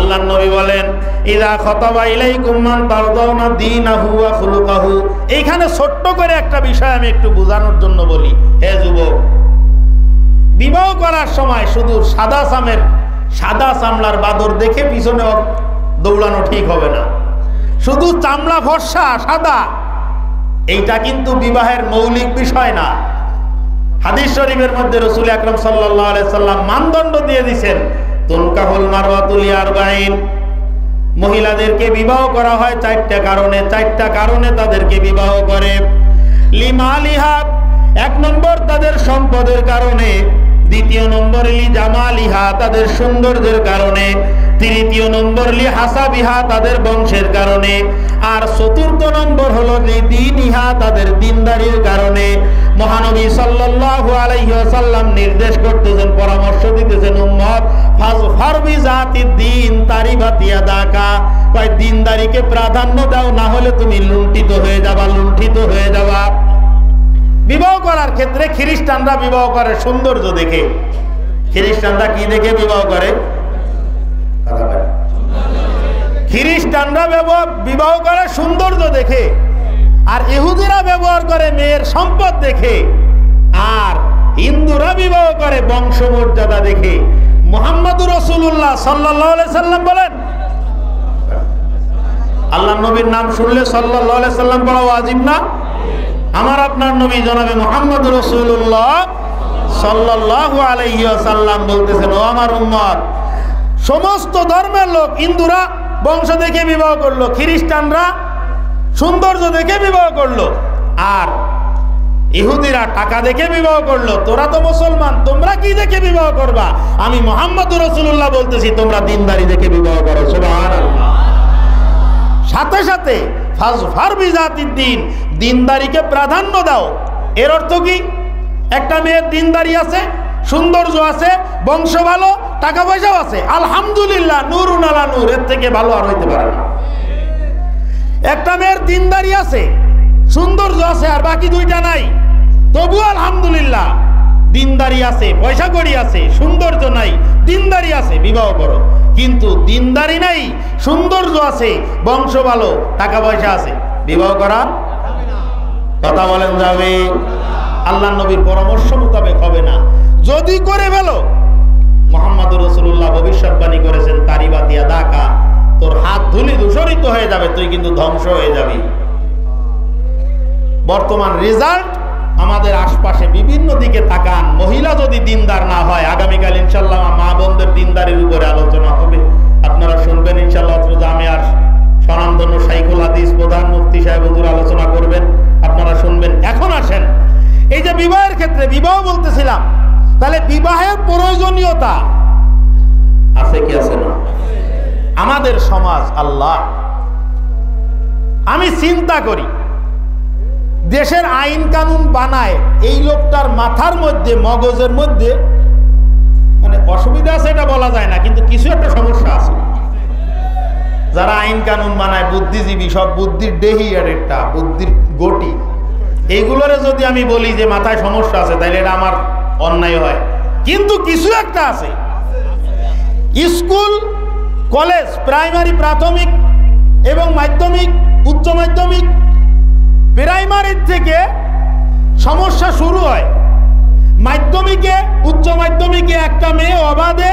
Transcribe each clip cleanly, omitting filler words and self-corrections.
আল্লাহর নবী বলেন ইযা খাতাবা ইলাইকুম মান তারদাউনা দীনাহু ওয়া খুলুকাহু। এইখানে ছোট্ট করে একটা বিষয় আমি একটু বোঝানোর জন্য বলি। হে যুবক, বিবাহ করার সময় শুধু সাদা চামড়ার বাদর দেখে পিছনে দৌড়ানো ঠিক হবে না। শুধু চামড়া ফর্সা সাদা এইটা কিন্তু বিবাহের মৌলিক বিষয় না। হাদিস শরীফের মধ্যে রাসূল আকরাম সাল্লাল্লাহু আলাইহি সাল্লাম মানদণ্ড দিয়ে দিয়েছেন, তুনকাহুল মারওয়াতু লিআরবাঈন। মহিলাদেরকে বিবাহ করা হয় চারটা কারণে তাদেরকে বিবাহ করে। লিমালিহা, এক নম্বর তাদের সম্পদের কারণে, দ্বিতীয় নম্বর লি জামালিহা তাদের সৌন্দর্যের কারণে, তৃতীয় নম্বর লি হাসাবিহা তাদের বংশের কারণে, আর চতুর্থ নম্বর হলো লি দীনিহা তাদের দিনদারির কারণে। মহানবী সাল্লাল্লাহু আলাইহি ওয়াসাল্লাম নির্দেশ করতেছেন, পরামর্শ দিতেছেন, উম্মত ফাজফার বিজাতিদ দ্বীন তারিবাত ইয়াদাকা, কয় দিনদারিকে প্রাধান্য দাও, না হলে তুমি লুণ্ঠিত হয়ে যাবা। বিবাহ করার ক্ষেত্রে খ্রিস্টানরা বিবাহ করে সৌন্দর্য দেখে। খ্রিস্টানরা কি দেখে বিবাহ করে? খ্রিস্টানরা বিবাহ করে সৌন্দর্য দেখে, আর ইহুদিরা ব্যবহার করে মেয়ের সম্পদ দেখে, আর হিন্দুরা বিবাহ করে বংশমর্যাদা দেখে। মুহাম্মদুর রাসূলুল্লাহ সাল্লাল্লাহু আলাইহি সাল্লাম বলেন, আল্লাহর নবীর নাম শুনলে সাল্লাল্লাহু আলাইহি সাল্লাম বলা ওয়াজিব না? আমার আপনার নবী জনাবে মুহাম্মদুর রাসূলুল্লাহ সাল্লাল্লাহু আলাইহি ওয়াসাল্লাম বলতেছেন, ও আমার উম্মত, সমস্ত ধর্মের লোক, হিন্দুরা বংশ দেখে বিবাহ করলো, খ্রিস্টানরা সৌন্দর্য দেখে বিবাহ করলো, আর ইহুদিরা টাকা দেখে বিবাহ করলো। তোরা তো মুসলমান, তোমরা কি দেখে বিবাহ করবা? আমি মুহাম্মদুর রাসূলুল্লাহ বলতেছি, তোমরা দিনদারি দেখে বিবাহ করো। সুবহানাল্লাহ। সাথে সাথে ফাজফার বিজাতিদ দ্বীন, দিনদারিকে প্রাধান্য দাও। এর অর্থ কি? একটা মেয়ের দিনদারি আছে, সৌন্দর্য আছে, বংশ ভালো, টাকা পয়সাও আছে, আলহামদুলিল্লাহ, নূরুন আলা নূর, এর থেকে ভালো আর হইতে পারে না। একটা মেয়ের দিনদারি আছে, সৌন্দর্য আছে, আর বাকি দুইটা নাই, তবু আলহামদুলিল্লাহ, দিনদারি আছে, পয়সা কড়ি আছে, সৌন্দর্য নাই, দিনদারি আছে, বিবাহ করো। কিন্তু দিনদারি নাই, সৌন্দর্য আছে, বংশ ভালো, টাকা পয়সা আছে, বিবাহ করা কথা বলেন যাবে? আল্লাহ নবীর পরামর্শ মোতাবেক হবে না। যদি করে ফেলো, মুহাম্মদুর রাসূলুল্লাহ ভবিষ্যৎবাণী করেছেন, তারিবাত ইয়াদাকা, তোর হাত ধুলি ধূসরিত হয়ে যাবে, তুই কিন্তু ধ্বংস হয়ে যাবি। বর্তমান রেজাল্ট আমাদের আশপাশে বিভিন্ন দিকে তাকান। মহিলা যদি দিনদার না হয়, আগামীকাল ইনশাল্লাহ মা বোনদের দিনদারির উপরে আলোচনা হবে, আপনারা শুনবেন ইনশাল্লাহ। জামিয়ার স্বনামধন্য শাইখুল হাদিস প্রধান মুফতি সাহেব হুজুর আলোচনা করবেন, আপনারা শুনবেন। এখন আসেন, এই যে বিবাহের ক্ষেত্রে, বিবাহ বলতেছিলাম, তাহলে বিবাহের প্রয়োজনীয়তা আছে কি আছে না? আমাদের সমাজ, আল্লাহ, আমি চিন্তা করি, দেশের আইন কানুন বানায় এই লোকটার মাথার মধ্যে, মগজের মধ্যে মানে অসুবিধা আছে এটা বলা যায় না, কিন্তু কিছু একটা সমস্যা আছে। যারা আইন কানুন বানায়, বুদ্ধিজীবী, সব বুদ্ধির ডেহি আর একটা বুদ্ধির গটি, এইগুলোরে যদি আমি বলি যে মাথায় সমস্যা আছে, তাহলে এটা আমার অন্যায় হয়। কিন্তু কিছু একটা আছে। স্কুল, কলেজ, প্রাইমারি, প্রাথমিক এবং মাধ্যমিক, উচ্চ মাধ্যমিক, প্রাইমারির থেকে সমস্যা শুরু হয়। মাধ্যমিকে, উচ্চ মাধ্যমিকে একটা মেয়ে অবাধে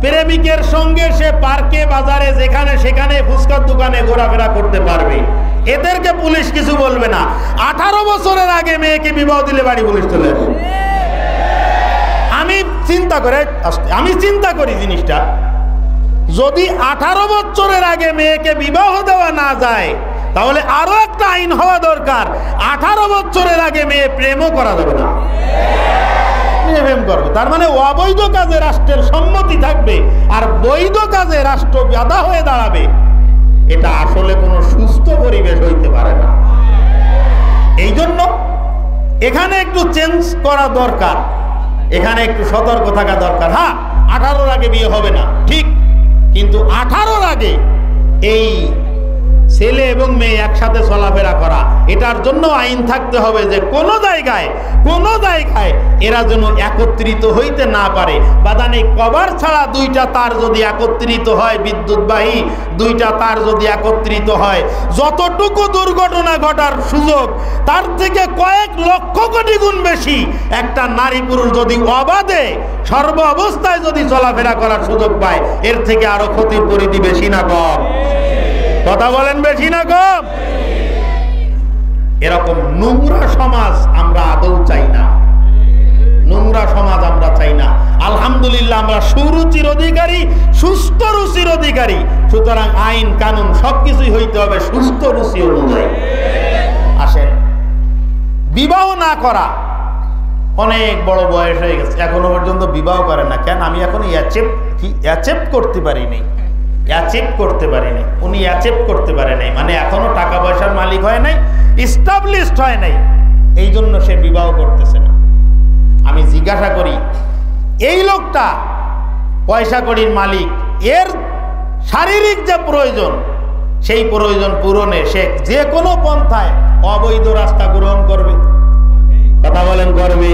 প্রেমিকের সঙ্গে সে পার্কে, বাজারে, যেখানে সেখানে ফুচকার দোকানে ঘোরাফেরা করতে পারবে, এদেরকে পুলিশ কিছু বলবে না। 18 বছরের আগে মেয়েকে বিবাহ দিলে বাড়ি পুলিশ চলে আসে। আমি চিন্তা করি জিনিসটা, যদি 18 বছরের আগে মেয়েকে বিবাহ দেওয়া না যায়, তাহলে আরো একটা আইন হওয়া দরকার, 18 বছরের আগে মেয়ে প্রেমও করা যাবে না। প্রেম করবে, তার মানে অবৈধ কাজে রাষ্ট্রের সম্মতি থাকবে, আর বৈধ কাজে রাষ্ট্র বাধা হয়ে দাঁড়াবে। এটা আসলে কোনো সুস্থ পরিবেশ হইতে পারে না। এই জন্য এখানে একটু চেঞ্জ করা দরকার, এখানে একটু সতর্ক থাকা দরকার। হ্যাঁ, 18-র আগে বিয়ে হবে না ঠিক, কিন্তু 18-র আগে এই ছেলে এবং মেয়ে একসাথে চলাফেরা করা, এটার জন্য আইন থাকতে হবে যে কোনো জায়গায় এরা যেন একত্রিত হইতে না পারে। বাদানে কভার ছাড়া দুইটা তার যদি একত্রিত হয়, বিদ্যুৎবাহী দুইটা তার যদি একত্রিত হয়, যতটুকু দুর্ঘটনা ঘটার সুযোগ তার থেকে কয়েক লক্ষ কোটি গুণ বেশি একটা নারী পুরুষ যদি অবাধে সর্ব অবস্থায় যদি চলাফেরা করার সুযোগ পায়, এর থেকে আরো ক্ষতির পরিধি বেশি না কম? কথা বলেন, বেশি না কম? এরকম নোংরা সমাজ আমরা আদৌ চাই না, নোংরা সমাজ আমরা চাই না। আলহামদুলিল্লাহ আমরা সুরুচির অধিকারী, সুস্থ রুচির অধিকারী, সুতরাং আইন কানুন সবকিছুই হইতে হবে সুস্থ রুচি অনুযায়ী। আসেন, বিবাহ না করা, অনেক বড় বয়স হয়ে গেছে এখনো পর্যন্ত বিবাহ করে না কেন? আমি এখন অ্যাচেপ্ট করতে পারিনি, উনি অ্যাচেপ্ট করতে পারে নাই, মানে এখনো টাকা পয়সার মালিক হয় নাই, এস্টাবলিশড হয় নাই, এই জন্য সে বিবাহ করতেছে না। আমি জিজ্ঞাসা করি, এই লোকটা পয়সা কড়ির মালিক, এর শারীরিক যে প্রয়োজন, সেই প্রয়োজন পূরণে সে যে কোনো পন্থায় অবৈধ রাস্তা গ্রহণ করবে? কথা বলেন, করবে?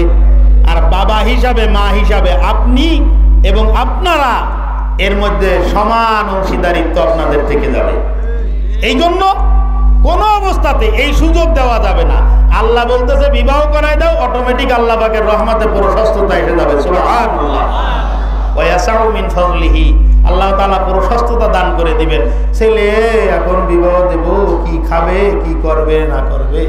আর বাবা হিসাবে, মা হিসাবে আপনি এবং আপনারা এর মধ্যে সমান অংশীদারিত্ব আপনাদের থেকে যাবে। এই জন্য কোন অবস্থাতে এই সুযোগ দেওয়া যাবে না। আল্লাহ বলতেছে বিবাহ করায় দাও, অটোমেটিক আল্লাহ পাকের রহমতে প্রশস্ততা এসে যাবে। সুবহানাল্লাহ। ওয়া ইয়াসাউ মিন ফাদলিহি, আল্লাহ তাআলা প্রশস্ততা দান করে দিবেন। ছেলে এখন বিবাহ দেব, কি খাবে, কি করবে না করবে?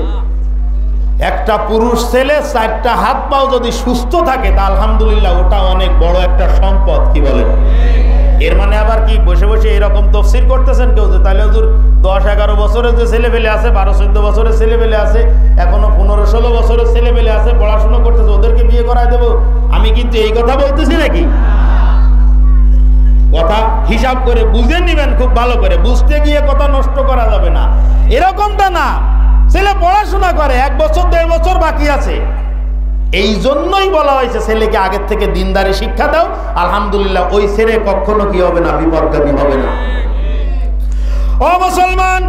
একটা পুরুষ ছেলে চারটা হাত পাও যদি সুস্থ থাকে তা আলহামদুলিল্লাহ ওটা অনেক বড় একটা সম্পদ। কি বলেন? এর মানে আবার কি বসে বসে এরকম তাফসীর করতেছেন কেউ যে তাহলে হুজুর 10-11 বছরের যে ছেলে পেলে আছে, 12-14 বছরের ছেলে পেলে আছে, এখনো 15-16 বছরের ছেলে পেলে আছে, পড়াশোনা করতেছে, ওদেরকে বিয়ে করায় দেবো? আমি কিন্তু এই কথা বলতেছি নাকি? কথা হিসাব করে বুঝে নিবেন, খুব ভালো করে বুঝতে গিয়ে কথা নষ্ট করা যাবে না। এরকমটা না, ছেলে পড়াশোনা করে, 1 বছর 1.5 বছর বাকি আছে, এই জন্যই বলা হয়েছে ছেলেকে আগের থেকে দিনদারি শিক্ষা দাও। আলহামদুলিল্লাহ ওই ছেলে কখনো কি হবে না, বিপদগামী হবে না। ও মুসলমান,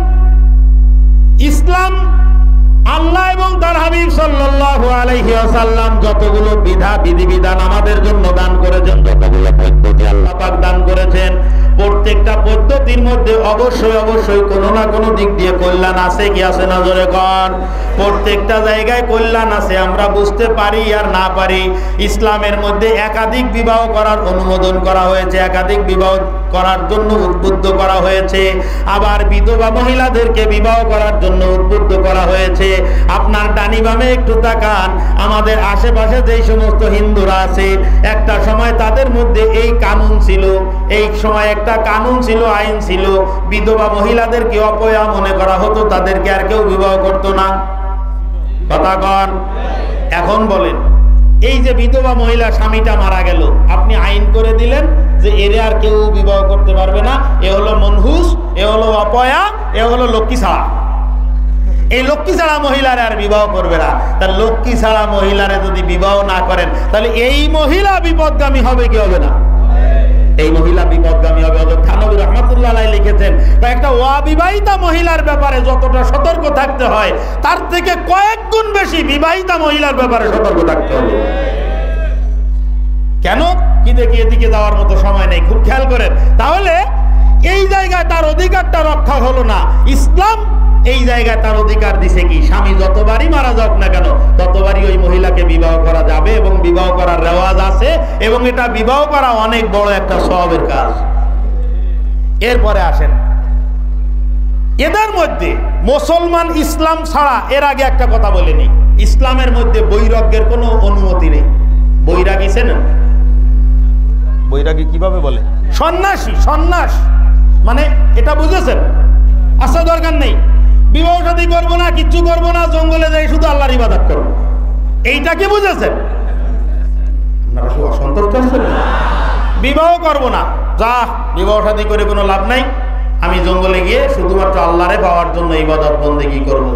ইসলাম আল্লাহ এবং তার হাবিব সাল্লাল্লাহু আলাইহি ওয়াসাল্লাম যতগুলো বিধিবিধান আমাদের জন্য দান করেছেন, যতগুলো পদ্ধতি আল্লাহ পাক দান করেছেন, প্রত্যেকটা পদ্ধতির মধ্যে অবশ্যই কোনো না কোনো দিক দিয়ে কল্যাণ আছে। কি আছে না? জোরে কর। প্রত্যেকটা জায়গায় কল্যাণ আছে, আমরা বুঝতে পারি আর না পারি। ইসলামের মধ্যে একাধিক বিবাহ করার অনুমোদন করা হয়েছে, একাধিক বিবাহ করার জন্য উদ্বুদ্ধ করা হয়েছে, আবার বিধবা মহিলাদেরকে বিবাহ করার জন্য উদ্বুদ্ধ করা হয়েছে। আপনার ডানি বামে একটু তাকান, আমাদের আশেপাশে যেই সমস্ত হিন্দুরা আছে, একটা সময় তাদের মধ্যে এই কানুন ছিল, এই সময় একটা কানুন ছিল, আইন ছিল, বিধবা মহিলাদেরকে অপয়া মনে করা হতো, তাদেরকে আর কেউ বিবাহ করতো না। কথা কন। এখন বলেন, এই যে বিধবা মহিলা স্বামীটা মারা গেল, আপনি আইন করে দিলেন যে এর আর কেউ বিবাহ করতে পারবে না, এ হলো মনহুস, এ হলো অপয়া, এ হলো লক্ষ্মী ছাড়া। এই লক্ষ্মী ছাড়া মহিলারা আর বিবাহ করবে না। তার লক্ষ্মী ছাড়া মহিলারা যদি বিবাহ না করেন, তাহলে এই মহিলা বিপদগামী হবে কি হবে না? এই মহিলা বিপদগামী হবে। হযরত থানবী রাহমাতুল্লাহ আলাইহি লিখেছেন, একটা অবিবাহিতা মহিলার ব্যাপারে যতটা সতর্ক থাকতে হয়, তার থেকে কয়েক গুণ বেশি বিবাহিতা মহিলার ব্যাপারে সতর্ক থাকতে হবে। কেন? কি দেখি এদিকে যাওয়ার মতো সময় নেই, খুব খেয়াল করেন। তাহলে এই জায়গায় তার অধিকারটা রক্ষা হলো না। ইসলাম এই জায়গায় তার অধিকার দিছে কি, স্বামী যতবারই মারা যাক না কেন ততবারই ওই মহিলাকে বিবাহ করা যাবে, এবং বিবাহ করার রেওয়াজ আছে, এবং এটা বিবাহ করা অনেক বড় একটা সওয়াবের কাজ। এরপরে আসেন, এদের মধ্যে মুসলমান ইসলাম ছাড়া, এর আগে একটা কথা বলে নিই, ইসলামের মধ্যে বৈরাগ্যের কোনো অনুমতি নেই। বৈরাগী চেনেন? বৈরাগী কিভাবে বলে? সন্ন্যাসী, সন্ন্যাস মানে এটা বুঝেছেন? আচ্ছা, দরকার নেই, বিবাহ শাদী করবো না, কিচ্ছু করবো না, জঙ্গলে যাই শুধু আল্লাহর ইবাদত করবো, এইটা কি বুঝেছেন? আপনারা কি অসন্তুষ্ট আছেন? বিবাহ করবো না, যা বিবাহ শাদী করে কোনো লাভ নাই, আমি জঙ্গলে গিয়ে শুধুমাত্র আল্লাহরে পাওয়ার জন্য ইবাদত বন্দেগী করব,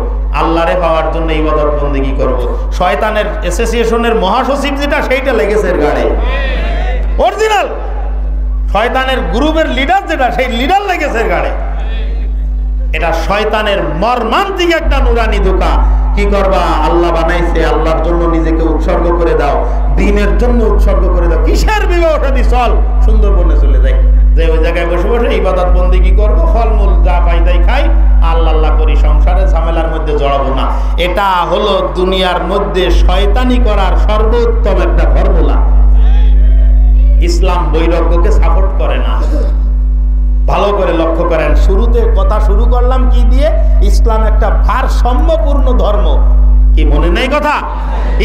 আল্লাহরে পাওয়ার জন্য ইবাদত বন্দেগী করব। শয়তানের অ্যাসোসিয়েশনের মহাসচিব যেটা, সেইটা লেগেছে এর গাড়ে, অরিজিনাল শয়তানের গ্রুপের লিডার যেটা, সেই লিডার লেগেছে এর গাড়ে। এটা শয়তানের মর্মান্তিক একটা নুরানি ধোঁকা। কি করবা? আল্লাহ বানাইছে, আল্লাহর জন্য নিজেকে উৎসর্গ করে দাও, দ্বীনের জন্য উৎসর্গ করে দাও। কিসের বিবাহ শাদী? চল সুন্দরবনে চলে যাই, যে ওই জায়গায় বসে বসে ইবাদত বন্দেগী করবো, ফলমূল যা পাই তাই খাই, আল্লাহ আল্লাহ করি, সংসারের ঝামেলার মধ্যে জড়াবো না। এটা হলো দুনিয়ার মধ্যে শয়তানি করার সর্বোত্তম একটা ফর্মুলা। ইসলাম বৈরাগ্যকে সাপোর্ট করে না। ভালো করে লক্ষ্য করেন, শুরুতে কথা শুরু করলাম কি দিয়ে? ইসলাম একটা ভারসাম্যপূর্ণ ধর্ম। কি মনে নেই কথা?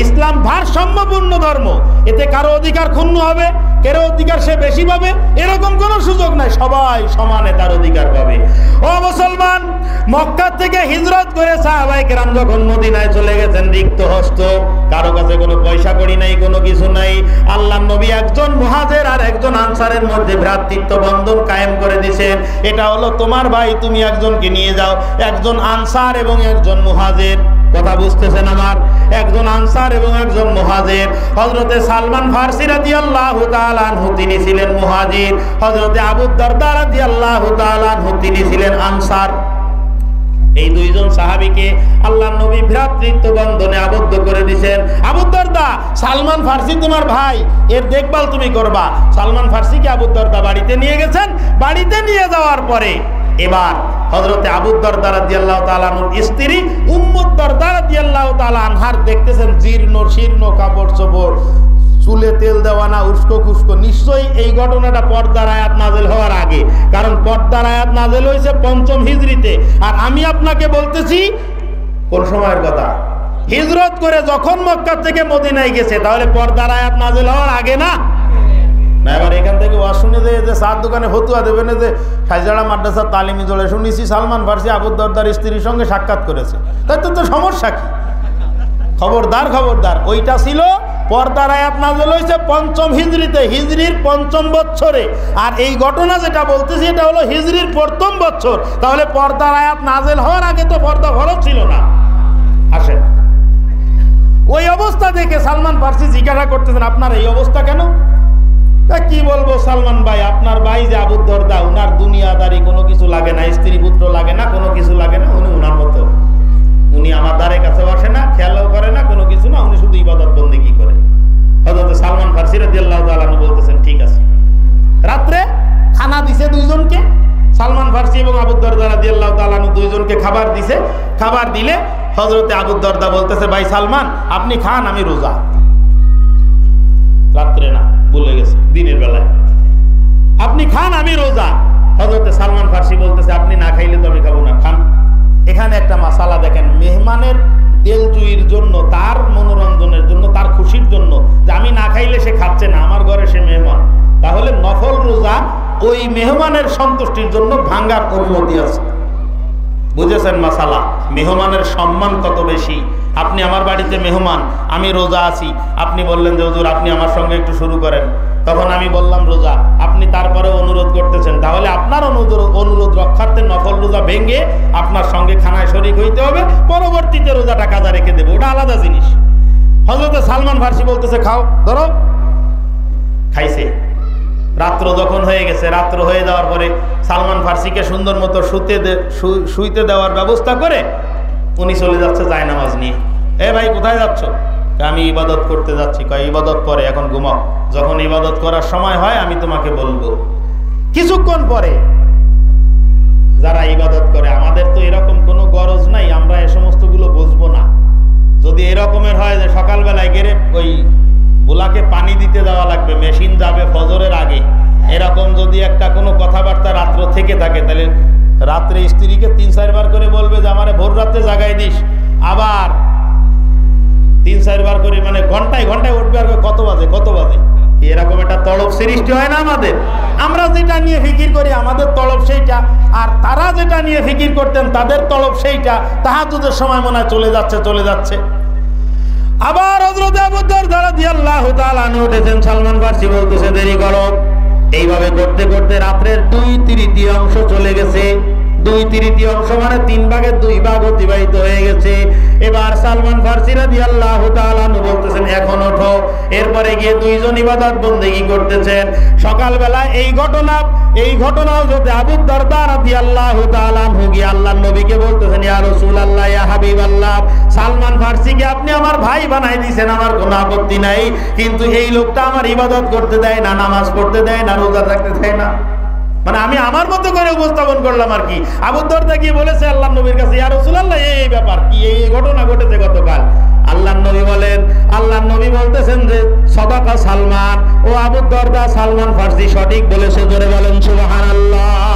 ইসলাম ভারসাম্যপূর্ণ ধর্ম। এতে কারো অধিকার ক্ষুণ্ণ হবে, কারো অধিকার সে বেশি পাবে, এরকম কোনো সুযোগ নাই। সবাই সমানে তার অধিকার পাবে। ও মুসলমান, মক্কা থেকে হিজরত করে সাহাবায়ে কেরাম যখন মদিনায় চলে গেছেন রিক্ত হস্ত, কারো কাছে কোনো পয়সা কড়ি নাই, কোনো কিছু নাই। আল্লাহর নবী একজন মুহাজির আর একজন আনসারের মধ্যে ভ্রাতৃত্ব বন্ধন কায়েম করে দিয়েছেন। এটা হলো তোমার ভাই, তুমি একজনকে নিয়ে যাও, একজন আনসার এবং একজন মুহাজির। কথা বুঝতেছেন আমার? একজন আনসার এবং একজন মুহাজির। হযরতে সালমান ফারসি রাদিয়াল্লাহু তাআলা আনহু তিনি ছিলেন মুহাজির, হযরতে আবু দারদা রাদিয়াল্লাহু তাআলা আনহু তিনি ছিলেন আনসার। এই দুইজন সাহাবীকে আল্লাহর নবী ভ্রাতৃত্ব বন্ধনে আবদ্ধ করে দিয়েছেন। আবু দারদা, সালমান ফারসি তোমার ভাই, এর দেখভাল তুমি করবা। সালমান ফারসিকে আবু দারদা বাড়িতে নিয়ে গেছেন। বাড়িতে নিয়ে যাওয়ার পরে এবার হযরতে আবু দারদা রাদিয়াল্লাহু তাআলা আনহুর স্ত্রী উম্মু দারদা রাদিয়াল্লাহু তাআলা আনহার দেখতেছেন জীর্ণ শীর্ণ কাপড় চোপড়, চুলে তেল দেওয়া না, উস্কো খুস্কো। নিশ্চয়ই এই ঘটনাটা পর্দার আয়াত নাযিল হওয়ার আগে, কারণ পর্দার আয়াত নাযিল হয়েছে ৫ম হিজরিতে। আর আমি আপনাকে বলতেছি কোন সময়ের কথা? হিজরত করে যখন মক্কা থেকে মদিনায় গেছে, তাহলে পর্দার আয়াত নাযিল হওয়ার আগে না? এবার এখান থেকে ওয়াজ শুনে যে চার দোকানে ফতুয়া দেবেন যে খাইজাড়া মাদ্রাসা তালিমি জলে শুনেছি সালমান ফারসি আবু দারদার স্ত্রীর সঙ্গে সাক্ষাৎ করেছে, তাই তো সমস্যা কি? খবরদার খবরদার। ওইটা ছিল পর্দার আয়াত নাযিল হয়েছে ৫ম হিজরিতে, হিজরির ৫ম বছরে। আর এই ঘটনা যেটা বলতেছি এটা হলো হিজরির ১ম বছর। তাহলে পর্দার আয়াত নাযিল হওয়ার আগে তো পর্দা ফরজ ছিল না। আসেন, ওই অবস্থা দেখে সালমান ফারসি জিজ্ঞাসা করতেছেন আপনার এই অবস্থা কেন? কি বলবো সালমান ভাই, আপনার ভাই যে আবু দারদা, উনার দুনিয়াদারি কোনো কিছু লাগে না, স্ত্রী পুত্র লাগে না, কোনো কিছু লাগে না। উনি উনার মতো, উনি আমার দ্বারে কাছে আসে না, খেয়ালও করে না, কোনো কিছু না, উনি শুধু ইবাদত বন্দেগী করে। হযরত সালমান ফারসি রাদিয়াল্লাহু তাআলা আনহু বলতেছেন ঠিক আছে। রাত্রে খানা দিছে দুইজনকে, সালমান ফারসি এবং আবু দারদা রাদিয়াল্লাহু তাআলা আনহু দুইজনকে খাবার দিছে। খাবার দিলে হযরতে আবু দারদা বলতেছে ভাই সালমান আপনি খান, আমি রোজা। রাত্রে না, বলে গেছে দিনের বেলায়, আপনি খান আমি রোজা। হযরতে সালমান ফারসি বলতেছে আপনি না খাইলে তো আমি খাবো না, খান। এখানে একটা মাসালা দেখেন, মেহমানের তেলজুইর জন্য, তার মনোরঞ্জনের জন্য, তার খুশির জন্য, যে আমি না খাইলে সে খাচ্ছে না, আমার ঘরে সে মেহমান, তাহলে নফল রোজা ওই মেহমানের সন্তুষ্টির জন্য ভাঙ্গার অনুমতি আছে। বুঝেছেন মাসালা? মেহমানের সম্মান কত বেশি। আপনি আমার বাড়িতে মেহমান, আমি রোজা আছি, আপনি বললেন যে হুজুর আপনি আমার সঙ্গে একটু শুরু করেন, তখন আমি বললাম রোজা, আপনি তারপরে অনুরোধ করতেছেন, তাহলে আপনার অনুরোধ রক্ষার্থে নফল রোজা ভেঙে আপনার সঙ্গে খানায় শরীক হইতে হবে, পরবর্তীতে রোজাটা কাজা রেখে দেবো, ওটা আলাদা জিনিস। হযরতে সালমান ফারসি বলতেছে খাও, ধরো। খাইছে। রাত্র যখন হয়ে গেছে, রাত্র হয়ে যাওয়ার পরে সালমান ফারসিকে সুন্দর মতো শুইতে দেওয়ার ব্যবস্থা করে উনি চলে যাচ্ছে জায়নামাজ নিয়ে। এ ভাই কোথায় যাচ্ছ? আমি ইবাদত করতে যাচ্ছি। কয় ইবাদত করে, এখন ঘুমাও, যখন ইবাদত করার সময় হয় আমি তোমাকে বলবো। কিছুক্ষণ পরে যারা ইবাদত করে, আমাদের তো এরকম কোনো গরজ নাই, আমরা এ সমস্তগুলো বুঝবো না। যদি এরকমের হয় যে সকালবেলায় গেলে ওই বুলাকে পানি দিতে দেওয়া লাগবে, মেশিন যাবে ফজরের আগে, এরকম যদি একটা কোনো কথাবার্তা রাত্র থেকে থাকে, তাহলে রাত্রে স্ত্রীকে ৩-৪ বার করে বলবে যে আমারে ভোর রাত্রে জাগাই দিস, আবার ৩-৪ বার করে, মানে ঘন্টায় ঘন্টায় উঠবে, আর কত বাজে কত বাজে। এরকম একটা তলব সৃষ্টি হয় না আমাদের? আমরা যেটা নিয়ে ফিকির করি আমাদের তলব সেইটা, আর তারা যেটা নিয়ে ফিকির করতেন তাদের তলব সেইটা। তাহাজ্জুদের সময় মনে হয় চলে যাচ্ছে চলে যাচ্ছে। আবার হযরত আবু দারদা রাদিয়াল্লাহু তাআলা আনহু উঠেছেন, সালমান ফারসি বলতেছে দেরি করো। এইভাবে করতে করতে রাত্রের 2/3 অংশ চলে গেছে। 2/3 অংশ মানে 3 ভাগের 2 ভাগ অতিবাহিত হয়ে গেছে। এবার সালমান ফারসি রাদিয়াল্লাহু তাআলা আনহু বলতেছেন এখন ওঠো। এরপরে গিয়ে দুইজন ইবাদত বন্দেগী করতেছেন। সকালবেলা এই ঘটনাও যদি আবু দারদা রাদিয়াল্লাহু তাআলা আনহু গিয়ে আল্লাহর নবীকে বলতেছেন ইয়া রাসূলুল্লাহ ইয়া হাবিবাল্লাহ, সালমান ফারসিকে আপনি আমার ভাই বানাই দিয়েছেন, আমার কোনো আপত্তি নাই, কিন্তু এই লোকটা আমার ইবাদত করতে দেয় না, নামাজ পড়তে দেয় না, রোজা রাখতে দেয় না। মানে আমি আমার মতো করে উপস্থাপন করলাম আর কি। আবু দারদা গিয়ে বলেছে আল্লাহর নবীর কাছে ইয়া রাসূলুল্লাহ এই ব্যাপার কি, এই ঘটনা ঘটেছে গতকাল। আল্লাহর নবী বলেন, আল্লাহর নবী বলতেছেন যে সাদাকা সালমান, ও আবু দারদা সালমান ফারসি সঠিক বলেছে, জোরে বলেন সুবহানাল্লাহ।